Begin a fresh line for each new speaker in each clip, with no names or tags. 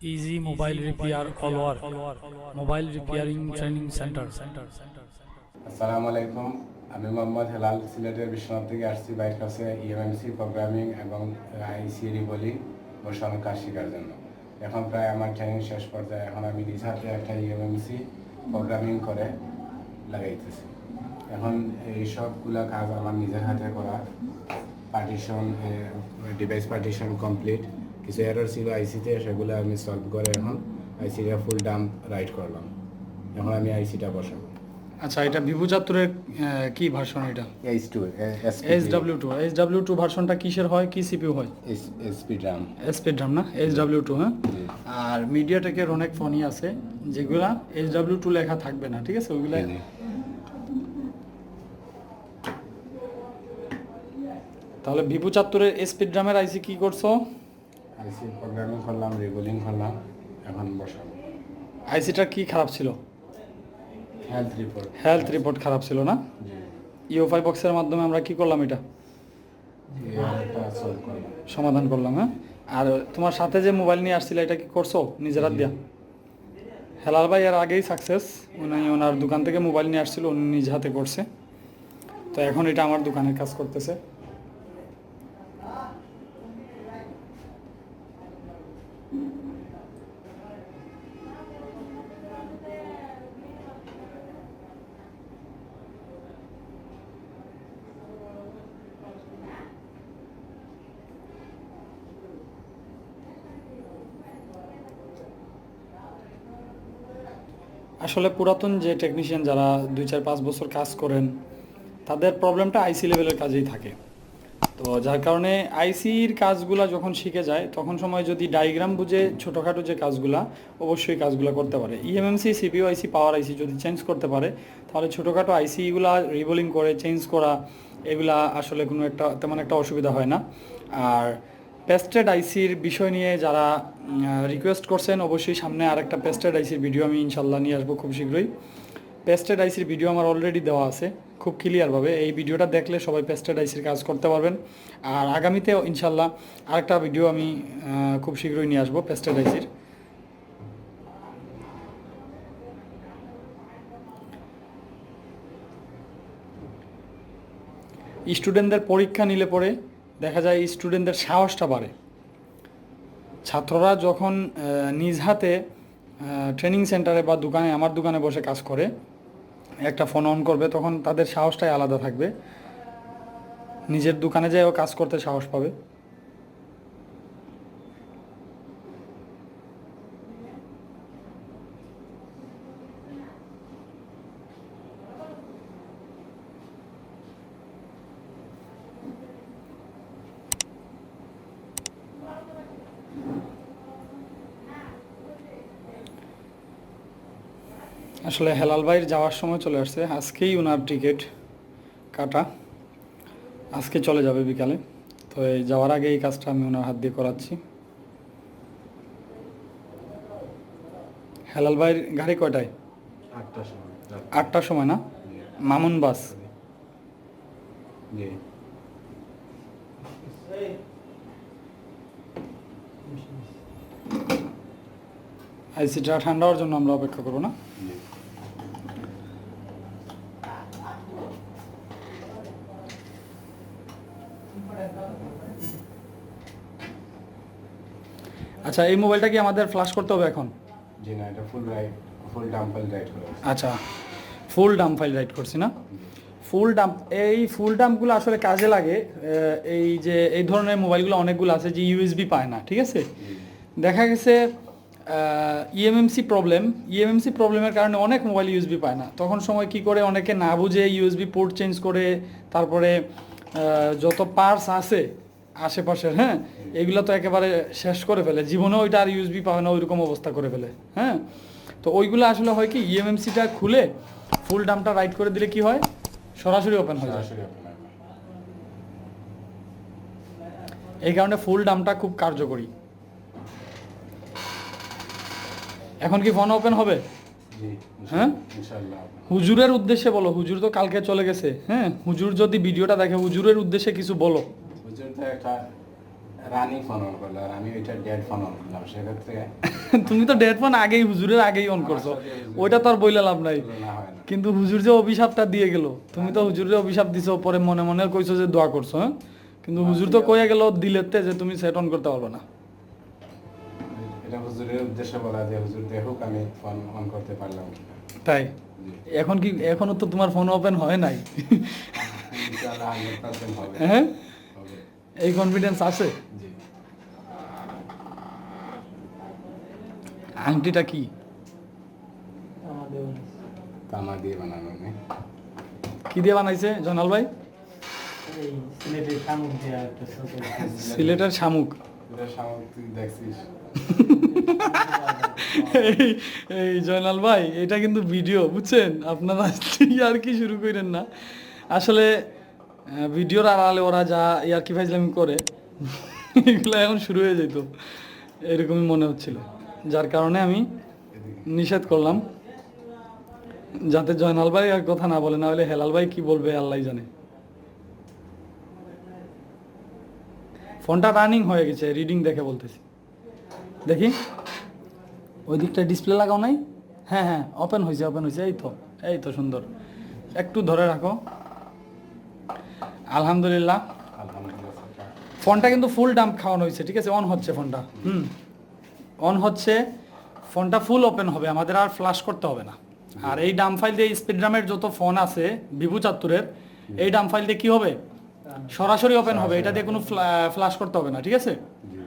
Easy mobile repair all over. Mobile repairing training center.
আসসালামু আলাইকুম। আমি মোহাম্মদ হেলাল, সিলেটের বিশ্বনাথ থেকে আসছি বাইরের কাছে ইএমএমসি প্রোগ্রামিং এবং আইসি রিবোলিং বসানোর কাজ শেখার জন্য। এখন প্রায় আমার ট্রেনিং শেষ পর্যায়ে। এখন আমি নিজ হাতে একটা ইএমএমসি প্রোগ্রামিং করে লাগাইতেছি। এখন এই সবগুলা কাজ আমার নিজের হাতে করা। Partition, device partition complete. কিছু এরর ছিল আইসিতে, সেগুলো আমি সলভ করে এখন আইসিটা ফুল ডাম্প রাইট করলাম। এখন আমি আইসিটা বসাবো।
আচ্ছা, এটা ভিভো ৭৪-এর কি ভার্সন? এটা
H2
SW2 ভার্সনটা কিসের হয়, কি সিপিইউ হয়?
স্পিড রাম।
স্পিড রাম না, SW2। হ্যাঁ, আর মিডিয়াটেকের অনেক ফোনই আছে যেগুলা SW2 লেখা থাকবে না, ঠিক আছে? ওইগুলা তাহলে ভিভো ৭৪-এর স্পিড রামের আইসি কি করছো?
আইসি প্রোগ্রামিং করলাম, রিবোলিং করলাম, এখন বসাবো।
আইসিটার কি খারাপ ছিল? হেলথ রিপোর্ট খারাপ ছিল না? ইউ5 বক্সের মাধ্যমে আমরা কি করলাম, এটা সমাধান করলাম। হ্যাঁ, আর তোমার সাথে যে মোবাইল নিয়ে আসছিল এটা কি করছো নিজের হাত দিয়া? হেলাল ভাই এর আগেই সাকসেস, উনি ওনার দোকান থেকে মোবাইল নিয়ে আসছিল, উনি নিজ হাতে করছে। তো এখন এটা আমার দোকানের কাজ করতেছে। আসলে পুরাতন যে টেকনিশিয়ান যারা 2-4-5 বছর কাজ করেন, তাদের প্রবলেমটা আইসি লেভেলের কাজেই থাকে। তো যার কারণে আইসির কাজগুলা যখন শিখে যায়, তখন সময় যদি ডায়াগ্রাম বুঝে ছোটোখাটো যে কাজগুলা, অবশ্যই কাজগুলো করতে পারে। ইএমএমসি, সিপিইউ আইসি, পাওয়ার আইসি যদি চেঞ্জ করতে পারে, তাহলে ছোটোখাটো আইসিগুলা রিবোলিং করে চেঞ্জ করা, এগুলা আসলে কোনো তেমন একটা অসুবিধা হয় না। আর পেস্টেড আইসির বিষয় নিয়ে যারা রিকোয়েস্ট করছেন, অবশ্যই সামনে আরেকটা পেস্টেড আইসির ভিডিও আমি ইনশাল্লাহ নিয়ে আসবো খুব শীঘ্রই। পেস্টেড আইসির ভিডিও আমার অলরেডি দেওয়া আছে খুব ক্লিয়ারভাবে। এই ভিডিওটা দেখলে সবাই পেস্টেড আইসির কাজ করতে পারবেন। আর আগামীতে ইনশাল্লাহ আরেকটা ভিডিও আমি খুব শীঘ্রই নিয়ে আসবো পেস্টেড আইসির। স্টুডেন্টদের পরীক্ষা নিলে পরে দেখা যায় স্টুডেন্টদের সাহসটা বাড়ে। ছাত্ররা যখন নিজ হাতে ট্রেনিং সেন্টারে বা দোকানে, আমার দোকানে বসে কাজ করে, একটা ফোন অন করবে, তখন তাদের সাহসটাই আলাদা থাকবে। নিজের দোকানে যেও কাজ করতে সাহস পাবে। আসলে হেলাল ভাইয়ের যাওয়ার সময় চলে আসছে, আজকেই ওনার টিকিট কাটা, আজকে চলে যাবে বিকালে। তো এই যাওয়ার আগে এই কাজটা আমি ওনার হাত দিয়ে করাচ্ছি। হেলাল ভাইয়ের গাড়ি কয়টায়? 8টার সময় না? মামুন বাস। আইসিটা ঠান্ডা হওয়ার জন্য আমরা অপেক্ষা করবো না? আচ্ছা, এই মোবাইলটা কি আমাদের ফ্ল্যাশ করতে হবে এখন?
জি না, এটা ফুল ডাম্প ফাইল রাইট করা আছে।
আচ্ছা, ফুল ডাম্প ফাইল রাইট করছি না? এই ফুল ডাম্পগুলো আসলে কাজে লাগে। এই যে এই ধরনের মোবাইলগুলো অনেকগুলো আছে যে ইউএসবি পায় না, ঠিক আছে? দেখা গেছে ইএমএমসি প্রবলেমের কারণে অনেক মোবাইল ইউএসবি পায় না। তখন সময় কি করে, অনেকে না বুঝে ইউএসবি পোর্ট চেঞ্জ করে, তারপরে যত পার্টস আছে আশেপাশের, হ্যাঁ, এগুলো তো একেবারে শেষ করে ফেলে, জীবনে ওইটা আর ইউএসবি পাবে না, ওইরকম অবস্থা করে ফেলে। হ্যাঁ, তো ওইগুলো আসলে হয় কি, ইএমএমসিটা খুলে ফুল ডাম্পটা রাইট করে দিলে কি হয়, সরাসরি ওপেন হয়ে যায়। এই কারণে ফুল ডাম্পটা খুব কার্যকরী। এখন কি ফোন ওপেন হবে? হ্যাঁ, হুজুরের উদ্দেশ্যে বলো। হুজুর তো কালকে চলে গেছে। হ্যাঁ, হুজুর যদি ভিডিওটা দেখে, হুজুরের উদ্দেশ্যে কিছু বলো।
হুজুর তো একটা রানিং ফোন অন করলো আর আমি ওইটা ডেড ফোন অন করলাম, সেক্ষেত্রে
তুমি তো ডেড ফোন আগেই হুজুরের আগেই অন করছো, ওইটা তো আর বইলে লাভ নাই।
তুলনা হয় না।
কিন্তু হুজুর যে অভিশাপটা দিয়ে গেল, তুমি তো হুজুরের অভিশাপ দিছো, পরে মনে মনে কইছো যে দোয়া করছো, হ্যাঁ, কিন্তু হুজুর তো কইয়া গেল দিলেতে যে তুমি সেট অন করতে পারবে না।
এটা হুজুরের উদ্দেশ্যে বলা, যে হুজুর দেখুক আমি ফোন অন করতে পারলাম কিনা।
তাই এখন কি, এখনো তো তোমার ফোন ওপেন হয় নাই?
ইনশাআল্লাহ 100% হবে।
হ্যাঁ,
হবে।
এই কনফিডেন্স আছে?
জি।
আংটিটা কি?
তামা দিয়ে বানানো নেই।
কি দিয়ে বানাইছে জনাল ভাই? সিলেটের শামুক।
এটা শামুক, তুই দেখছিস?
এই এই জয়নাল ভাই, এটা কিন্তু ভিডিও, বুঝছেন? আপনারা আর কি শুরু করেন না আসলে। ভিডিওর আড়ালে ওরা যা ইয়ার কি ফাইজলামি করে, এগুলো এখন শুরু হয়ে যেত, এরকমই মনে হচ্ছিল, যার কারণে আমি নিষেধ করলাম, যাতে জয়নাল ভাই আর কথা না বলে, না হলে হেলাল ভাই কি বলবে আল্লাহ জানে। ফোনটা রানিং হয়ে গেছে, রিডিং দেখে বলতেছি, দেখি ওই দিকটা ডিসপ্লে লাগাও নাই? হ্যাঁ হ্যাঁ, ওপেন হয়েছে, ওপেন হয়েছে, এই তো, এই তো সুন্দর। একটু ধরে রাখো। আলহামদুলিল্লাহ,
আলহামদুলিল্লাহ।
ফোনটা কিন্তু ফুল ডাম্প খাওয়ানো হয়েছে, ঠিক আছে? অন হচ্ছে ফোনটা, অন হচ্ছে, ফোনটা ফুল ওপেন হবে, আমাদের আর ফ্লাশ করতে হবে না। আর এই ডাম্প ফাইল দিয়ে স্পিড ড্রামের যত ফোন আছে ভিভো 74-এর, এই ডাম্প ফাইল দিয়ে কি হবে, সরাসরি ওপেন হবে, এটা দিয়ে কোনো ফ্লাশ করতে হবে না, ঠিক আছে?
জি।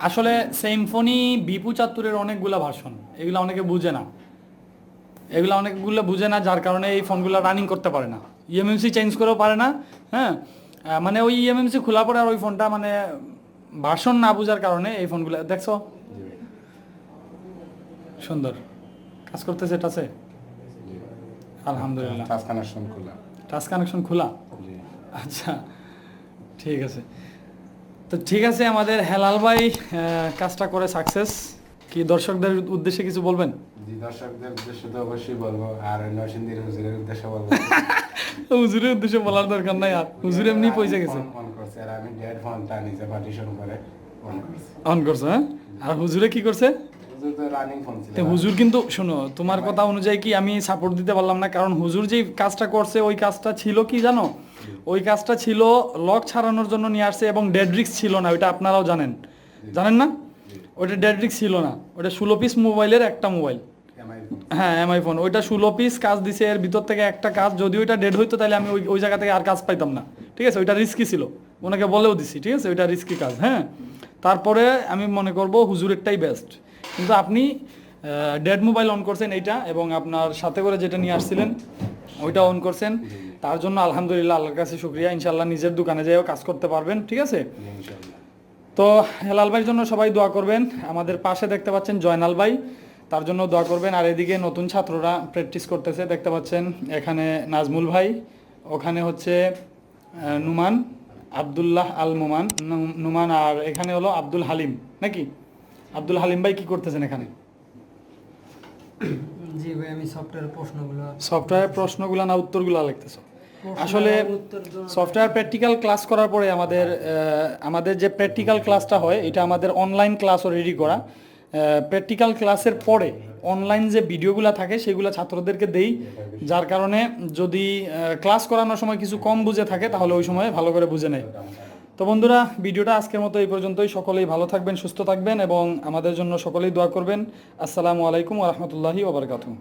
আসলে সিম্ফনি ভিভো 74-এর অনেকগুলা ভার্সন, এগুলো অনেকে বুঝে না, অনেকগুলো বুঝে না, যার কারণে এই ফোনগুলো রানিং করতে পারে না, ইএমএমসি চেঞ্জ করেও পারে না। হ্যাঁ, মানে ওই ইএমএমসি খোলা পরে আর ওই ফোনটা মানে ভার্সন না বোঝার কারণে এই ফোনগুলো দেখছো সুন্দর কাজ করতেছে, এটাছে আলহামদুলিল্লাহ।
টাচ কানেকশন খোলা।
টাচ কানেকশন খোলা,
জি।
আচ্ছা ঠিক আছে। তো ঠিক আছে, আমাদের হেলাল ভাই কাজটা করে সাকসেস। কি দর্শকদের উদ্দেশ্যে কিছু বলবেন?
জি, দর্শকদের উদ্দেশ্যে তো অবশ্যই বলবো, আর নরসিংদীর হুজুরের উদ্দেশ্যে বলবো।
হুজুরের উদ্দেশ্যে বলার দরকার নাই, আর হুজুর এমনি পয়সা গেছে,
অন করছে, আর আমি ডেড ফোনটা নিচে পার্টিশন করে অন করছি।
অন করছে, হ্যাঁ। আর হুজুরে কি করছে?
হুজুর তো রানিং ফোন ছিল।
তো হুজুর কিন্তু শোনো, তোমার কথা অনুযায়ী কি আমি সাপোর্ট দিতে পারলাম না, কারণ হুজুর যে কাজটা করছে ওই কাজটা ছিল কি জানো, ওই কাজটা ছিল লক ছাড়ানোর জন্য নিয়ে আসছে, এবং ডেড রিস্ক ছিল না, ওইটা আপনারাও জানেন, জানেন না? ওইটা ডেড রিস্ক ছিল না, ওইটা 16 পিস মোবাইলের একটা মোবাইল, হ্যাঁ এমআই ফোন, ওইটা 16 পিস কাজ দিছে, এর ভিতর থেকে একটা কাজ যদি ওইটা ডেড হইতো তাহলে আমি ওই জায়গা থেকে আর কাজ পাইতাম না, ঠিক আছে? ওইটা রিস্কি ছিল, ওনাকে বলেও দিছি, ঠিক আছে? ওইটা রিস্কি কাজ, হ্যাঁ। তারপরে আমি মনে করব হুজুরেরটাই বেস্ট, কিন্তু আপনি ডেড মোবাইল অন করছেন এইটা, এবং আপনার সাথে করে যেটা নিয়ে আসছিলেন ওইটা অন করছেন, তার জন্য আলহামদুলিল্লাহ, আল্লাহর কাছে শুকরিয়া। ইনশাল্লাহ নিজের দোকানে যেও কাজ করতে পারবেন, ঠিক আছে? তো হেলাল ভাইয়ের জন্য সবাই দোয়া করবেন। আমাদের পাশে দেখতে পাচ্ছেন জয়নাল ভাই, তার জন্য দোয়া করবেন। আর এদিকে নতুন ছাত্ররা প্র্যাকটিস করতেছে, দেখতে পাচ্ছেন এখানে নাজমুল ভাই, ওখানে হচ্ছে নুমান, আব্দুল্লাহ আল নুমান, আর এখানে হলো আব্দুল হালিম, নাকি? আব্দুল হালিম ভাই কি করতেছেন এখানে?
জি ভাই, আমি
সফটওয়্যার প্রশ্নগুলো না উত্তরগুলো লিখতেছো? আসলে সফটওয়্যার প্র্যাকটিক্যাল ক্লাস করার পরে আমাদের যে প্র্যাকটিক্যাল ক্লাসটা হয়, এটা আমাদের অনলাইন ক্লাসও রেডি করা। প্র্যাকটিক্যাল ক্লাসের পরে অনলাইন যে ভিডিওগুলো থাকে সেগুলো ছাত্রদেরকে দেই, যার কারণে যদি ক্লাস করানোর সময় কিছু কম বুঝে থাকে তাহলে ওই সময় ভালো করে বুঝে নেয়। তো বন্ধুরা, ভিডিওটা আজকের মতো এই পর্যন্তই। সকলেই ভালো থাকবেন, সুস্থ থাকবেন, এবং আমাদের জন্য সকলেই দোয়া করবেন। আসসালামু আলাইকুম ওয়া রাহমাতুল্লাহি ওয়া বারাকাতুহু।